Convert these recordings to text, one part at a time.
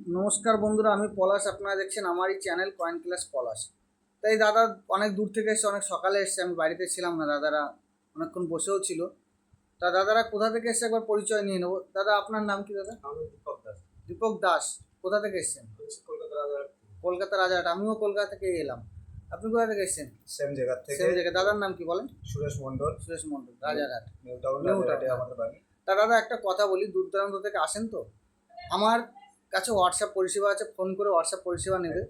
নমস্কার বন্ধুরা, আমি পলাশ। আপনারা দেখছেন আমারই চ্যানেল কয়েন ক্লাস পলাশ। তাই দাদা অনেক দূর থেকে এসছে, অনেক সকালে এসছে, আমি বাড়িতে ছিলাম না। দাদারা অনেকক্ষণ বসেও ছিল। তা দাদারা কোথা থেকে এসছে একবার পরিচয় নিয়ে নেবো। দাদা আপনার নাম কি দাদা? আমি দীপক দাস। দীপক দাস। কোথা থেকে এসছেন? কলকাতা রাজারহাট। কলকাতা রাজারহাট। আমিও কলকাতা থেকে এলাম। আপনি কোথা থেকে এসছেন? সেম জায়গা থেকে। সেম জায়গায়। দাদার নাম কি বলেন? Suresh Mondal. Suresh Mondal, Rajarhat. New Town new রাজারহাটে টাউন। আমাদের বাড়ি। তা দাদা একটা কথা বলি, দূর দূরান্ত থেকে আসেন তো, আমার কাছে হোয়াটসঅ্যাপ পরিষেবা আছে, ফোন করে হোয়াটসঅ্যাপ পরিষেবা নেবে,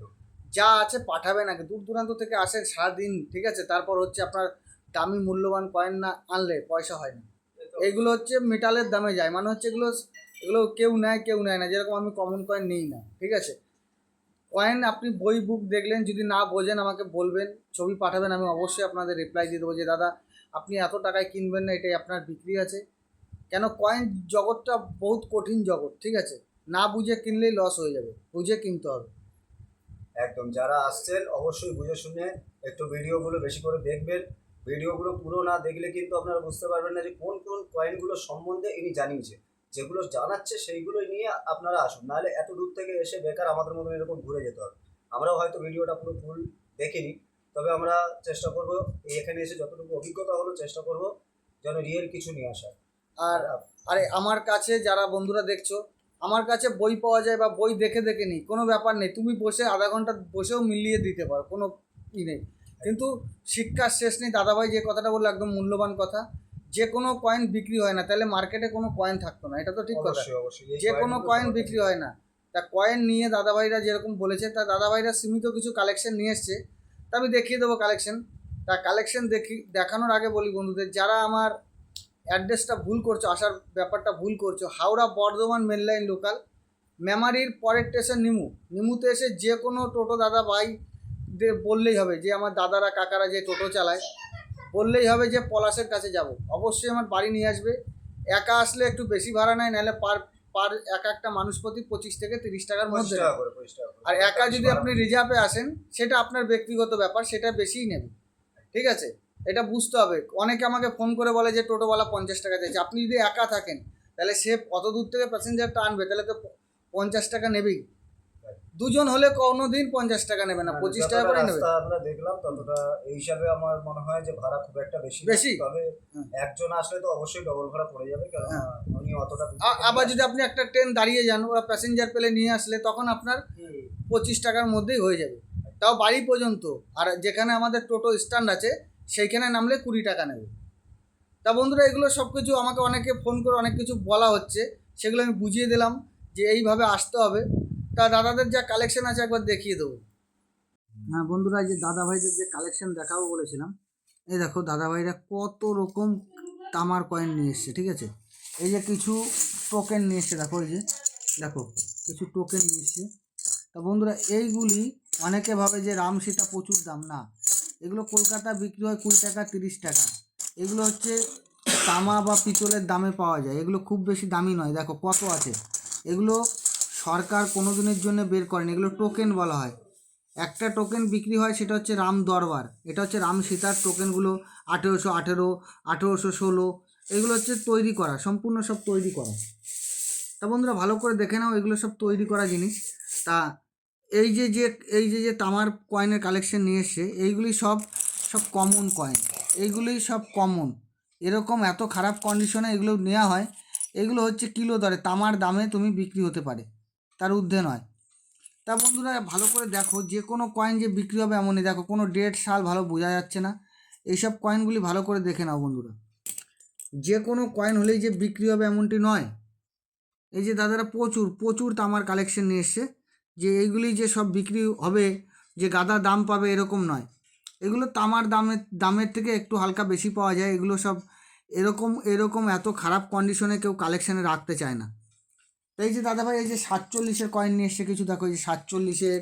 যা আছে পাঠাবেন আগে। দূর দূরান্ত থেকে আসে সারাদিন, ঠিক আছে, তারপর হচ্ছে আপনার দামি মূল্যবান কয়েন না আনলে পয়সা হয় না। এইগুলো হচ্ছে মেটালের দামে যায়, মানে হচ্ছে এগুলো এগুলো কেউ নেয় না। যেরকম আমি কমন কয়েন নিই না, ঠিক আছে। কয়েন আপনি বই বুক দেখলেন, যদি না বোঝেন আমাকে বলবেন, ছবি পাঠাবেন, আমি অবশ্যই আপনাদের রিপ্লাই দিয়ে দেবো যে দাদা আপনি এত টাকায় কিনবেন না, এটাই আপনার বিক্রি আছে। কেন, কয়েন জগৎটা বহুত কঠিন জগৎ, ঠিক আছে। না বুঝে কিনলেই লস হয়ে যাবে, বুঝে কিনতে হবে। একদম, যারা আসছেন অবশ্যই বুঝে শুনে একটু ভিডিওগুলো বেশি করে দেখবেন। ভিডিওগুলো পুরো না দেখলে কিন্তু আপনারা বুঝতে পারবেন না যে কোন কোন কয়েনগুলো সম্বন্ধে ইনি জানিয়েছে। যেগুলো জানাচ্ছে সেইগুলোই নিয়ে আপনারা আসুন, নাহলে এত দূর থেকে এসে বেকার আমাদের মতন এরকম ঘুরে যেতে হবে। আমরাও হয়তো ভিডিওটা পুরো ফুল দেখিনি, তবে আমরা চেষ্টা করব এখানে এসে যতটুকু অভিজ্ঞতা হলো চেষ্টা করব যেন রিয়েল কিছু নিয়ে আসার। আর আরে আমার কাছে যারা বন্ধুরা দেখছো, আমার কাছে বই পাওয়া যায় বা বই দেখে দেখে নিই, কোনো ব্যাপার নেই। তুমি বসে আধা ঘন্টা বসেও মিলিয়ে দিতে পারো, কোনো নেই। কিন্তু শিক্ষার শেষ নেই। দাদাভাই যে কথাটা বললো একদম মূল্যবান কথা। যে কোনো কয়েন বিক্রি হয় না, তাহলে মার্কেটে কোনো কয়েন থাকতো না, এটা তো ঠিক কথা। অবশ্যই অবশ্যই যে কোনো কয়েন বিক্রি হয় না। তা কয়েন নিয়ে দাদাভাইরা যেরকম বলেছে, তা দাদাভাইরা সীমিত কিছু কালেকশন নিয়ে এসছে, তা আমি দেখিয়ে দেবো কালেকশন। তা কালেকশন দেখানোর আগে বলি বন্ধুদের, যারা আমার অ্যাড্রেসটা ভুল করছো, আসার ব্যাপারটা ভুল করছো, Howrah Bardhaman main line local, মেমারির পরের স্টেশন নিমুতে এসে যে কোনো টোটো দাদা ভাই বললেই হবে যে আমার দাদারা কাকারা যে টোটো চালায়, বললেই হবে যে পলাশের কাছে যাব। অবশ্যই আমার বাড়ি নিয়ে আসবে। একা আসলে একটু বেশি ভাড়া নেয়, নাহলে পার পার একটা মানুষ প্রতি 25 থেকে 30 টাকার মধ্যে। আর একা যদি আপনি রিজার্ভে আসেন, সেটা আপনার ব্যক্তিগত ব্যাপার, সেটা বেশিই নেবে, ঠিক আছে। এটা বুঝতে হবে। অনেকে আমাকে ফোন করে বলে যে টোটোওয়ালা 50 টাকা চাইছে। আপনি যদি একা থাকেন, তাহলে সে অত দূর থেকে প্যাসেঞ্জারটা আনবে, তাহলে তো 50 টাকা নেবেই। দুজন হলে কোনো দিন 50 টাকা নেবে না, 25 টাকা করে নেবে। আমরা দেখলাম ততটা এই হিসাবে আমার মনে হয় যে ভাড়া খুব একটা বেশি বেশি। তবে একজন আসলে তো অবশ্যই ডবল ভাড়া পড়ে যাবে, কারণ উনি অতটা। আবার যদি আপনি একটা ট্রেন দাঁড়িয়ে যান, ওরা প্যাসেঞ্জার পেলে নিয়ে আসলে, তখন আপনার 25 টাকার মধ্যেই হয়ে যাবে, তাও বাড়ি পর্যন্ত। আর যেখানে আমাদের টোটো স্ট্যান্ড আছে, সেইখানে নামলে 20 টাকা নেবে। তা বন্ধুরা, এগুলো সব কিছু আমাকে অনেকে ফোন করে অনেক কিছু বলা হচ্ছে, সেগুলো আমি বুঝিয়ে দিলাম যে এইভাবে আসতে হবে। তা দাদাদের যা কালেকশন আছে একবার দেখিয়ে দেবো। হ্যাঁ বন্ধুরা, এই যে দাদাভাইদের যে কালেকশন দেখাবো বলেছিলাম, এই দেখো দাদাভাইরা কত রকম তামার কয়েন নিয়ে এসছে, ঠিক আছে। এই যে কিছু টোকেন নিয়ে এসছে, দেখো এই যে দেখো কিছু টোকেন নিয়ে এসছে। তা বন্ধুরা, এইগুলি অনেকে ভাবে যে রাম সীতা প্রচুর দাম, না। এগুলো কলকাতা বিক্রি হয় 20 টাকা 30 টাকা। এগুলো হচ্ছে তামা বা পিতলের দামে পাওয়া যায়, এগুলো খুব বেশি দামি নয়। দেখো কত আছে। এগুলো সরকার কোনো দিনের জন্য বের করেনি, এগুলো টোকেন বলা হয়। একটা টোকেন বিক্রি হয়, সেটা হচ্ছে রাম দরবার। এটা হচ্ছে রাম সীতার টোকেনগুলো 1818, 1816, এগুলো হচ্ছে তৈরি করা, সম্পূর্ণ সব তৈরি করা। তা বন্ধুরা ভালো করে দেখে নাও, এগুলো সব তৈরি করা জিনিস। তা এই যে যে এই যে যে তামার কয়েনের কালেকশন নিয়ে এসছে, এইগুলি সব সব কমন কয়েন। এইগুলি সব কমন। এরকম এত খারাপ কন্ডিশনে এগুলো নেওয়া হয়। এগুলো হচ্ছে কিলো দরে, তামার দামে তুমি বিক্রি হতে পারে, তার ঊর্ধ্বে নয়। তা বন্ধুরা ভালো করে দেখো, যে কোনো কয়েন যে বিক্রি হবে এমনই, দেখো কোনো ডেট সাল ভালো বোঝা যাচ্ছে না। এইসব কয়েনগুলি ভালো করে দেখে নাও বন্ধুরা। যে কোনো কয়েন হলেই যে বিক্রি হবে এমনটি নয়। এই যে দাদারা প্রচুর প্রচুর তামার কালেকশন নিয়ে এসছে, যে এইগুলি যে সব বিক্রি হবে, যে গাদা দাম পাবে এরকম নয়। এগুলো তামার দামের থেকে একটু হালকা বেশি পাওয়া যায়। এগুলো সব এরকম এরকম এত খারাপ কন্ডিশনে কেউ কালেকশানে রাখতে চায় না। এই যে দাদাভাই এই যে 47-এর কয়েন নিয়ে এসছে কিছু, দেখো এই যে 47-এর।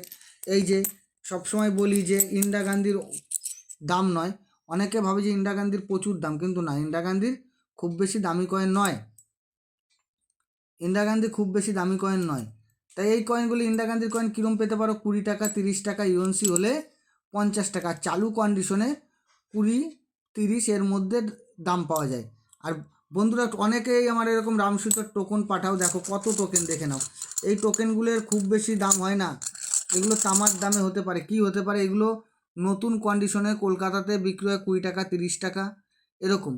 এই যে সবসময় বলি যে ইন্দিরা গান্ধীর দাম নয়। অনেকে ভাবে যে ইন্দিরা গান্ধীর প্রচুর দাম, কিন্তু না, ইন্দিরা গান্ধীর খুব বেশি দামি কয়েন নয়। ইন্দিরা গান্ধী খুব বেশি দামি কয়েন নয়। তাই এই কয়েনগুলি, ইন্দিরা গান্ধীর কয়েন কীরকম পেতে পারো, 20 টাকা 30 টাকা, ইউএনসি হলে 50 টাকা, চালু কন্ডিশনে 20-30 এর মধ্যে দাম পাওয়া যায়। আর বন্ধুরা অনেকেই আমার এরকম রামসুতোর টোকন পাঠাও, দেখো কত টোকেন দেখে নাও। এই টোকেনগুলোর খুব বেশি দাম হয় না, এগুলো তামাক দামে হতে পারে। কি হতে পারে এগুলো? নতুন কন্ডিশনে কলকাতাতে বিক্রি হয় 20 টাকা 30 টাকা এরকম।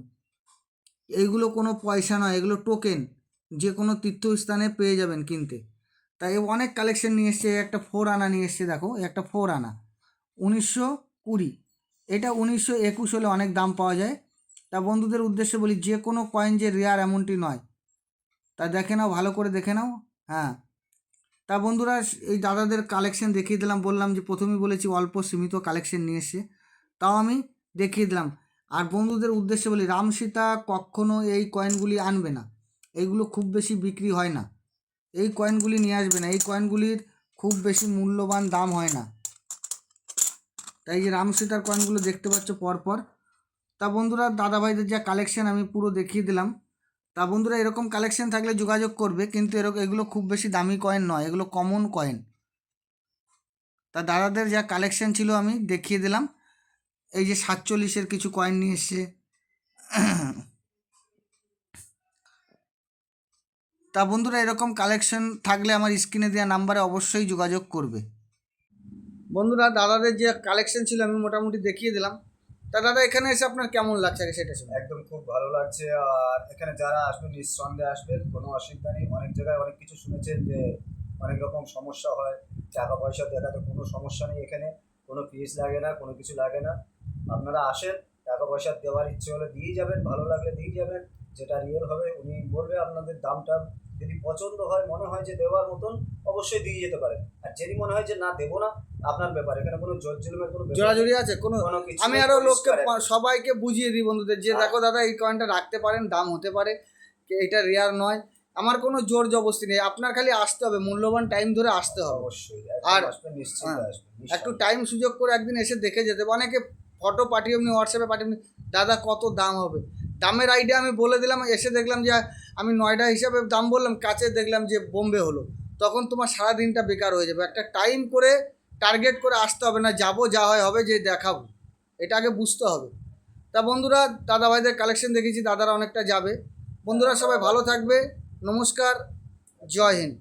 এইগুলো কোনো পয়সা নয়, এগুলো টোকেন, যে কোনো তীর্থস্থানে পেয়ে যাবেন কিনতে। তাই অনেক কালেকশন নিয়ে এসছে। একটা 4 আনা নিয়ে এসছে, দেখো একটা 4 আনা 1920, এটা 1921 হলে অনেক দাম পাওয়া যায়। তা বন্ধুদের উদ্দেশ্যে বলি, যে কোনো কয়েন যে রেয়ার এমনটি নয়, তা দেখে নাও, ভালো করে দেখে নাও। হ্যাঁ, তা বন্ধুরা এই দাদাদের কালেকশন দেখিয়ে দিলাম। বললাম যে প্রথমেই বলেছি অল্প সীমিত কালেকশন নিয়ে এসছে, তাও আমি দেখিয়ে দিলাম। আর বন্ধুদের উদ্দেশ্যে বলি, রামসীতা কখনো এই কয়েনগুলি আনবে না, এইগুলো খুব বেশি বিক্রি হয় না। এই কয়েনগুলি নিয়ে আসবে না, এই কয়েনগুলির খুব বেশি মূল্যবান দাম হয় না। তাই যে রামসীতার কয়েনগুলো দেখতে পাচ্ছ পরপর। তা বন্ধুরা দাদাভাইদের যা কালেকশন আমি পুরো দেখিয়ে দিলাম। তা বন্ধুরা এরকম কালেকশন থাকলে যোগাযোগ করবে, কিন্তু এগুলো খুব বেশি দামি কয়েন নয়, এগুলো কমন কয়েন। তা দাদাদের যা কালেকশন ছিল আমি দেখিয়ে দিলাম। এই যে 47-এর কিছু কয়েন নিয়ে এসছে। তা বন্ধুরা এরকম কালেকশন থাকলে আমার স্ক্রিনে দেওয়া নাম্বারে অবশ্যই যোগাযোগ করবে। বন্ধুরা দাদাদের যে কালেকশন ছিল আমি মোটামুটি দেখিয়ে দিলাম। তা দাদা এখানে এসে আপনার কেমন লাগছে আগে সেটা শুনে। একদম খুব ভালো লাগছে। আর এখানে যারা আসবেন নিঃসন্দেহে আসবেন, কোনো অসুবিধা নেই। অনেক জায়গায় অনেক কিছু শুনেছেন যে অনেক রকম সমস্যা হয়, টাকা পয়সা দেখাতে কোনো সমস্যা নেই। এখানে কোনো ফিস লাগে না, কোনো কিছু লাগে না। আপনারা আসেন, টাকা পয়সা দেওয়ার ইচ্ছে হলে দিয়ে যাবেন, ভালো লাগলে দিয়ে যাবেন। যেটা রিয়েল হবে উনি বলবে, আপনাদের দামটা যদি পছন্দ হয়, মনে হয় যে দেওয়ার মতন, অবশ্যই দিয়ে যেতে পারেন। আর যদি মনে হয় যে না দেবো না, আপনার ব্যাপার। এখানে কোনো জোর জুলুমের কোনো ব্যাপার জোড়াজুড়ি নেই, আছে কোনো? কোনো কিছু আমি নেই, আরো লোককে পরিষ্কার একদম। সবাইকে বুঝিয়ে দিই বন্ধুদের যে দেখো দাদা এই কয়েনটা রাখতে পারেন, দাম হতে পারে, এটা রেয়ার নয়। আমার কোনো জোর জবরদস্তি নেই, আপনার খালি আসতে হবে, মূল্যবান টাইম ধরে আসতে হবে। অবশ্যই আর একদম আসবেন, নিশ্চিন্তে হ্যাঁ, আসবেন, একটু নিঃসন্দেহে। টাইম সুযোগ করে একদিন এসে দেখে যেতে হবে। অনেকে ফটো পাঠিয়ে এমনি হোয়াটসঅ্যাপে পাঠিয়ে এমনি, দাদা কত দাম হবে, দামের আইডিয়া আমি বলে দিলাম, এসে দেখলাম যে আমি নয়ডা হিসাবে দাম বললাম, কাছে দেখলাম যে বোম্বে হলো, তখন তোমার সারা দিনটা বেকার হয়ে যাবে। একটা টাইম করে টার্গেট করে আসতে হবে, না যাবো যা হয় হবে, যে দেখাবো, এটা আগে বুঝতে হবে। তা বন্ধুরা দাদাভাইদের কালেকশন দেখেছি, দাদারা অনেকটা যাবে। বন্ধুরা সবাই ভালো থাকবে, নমস্কার, জয় হিন্দ।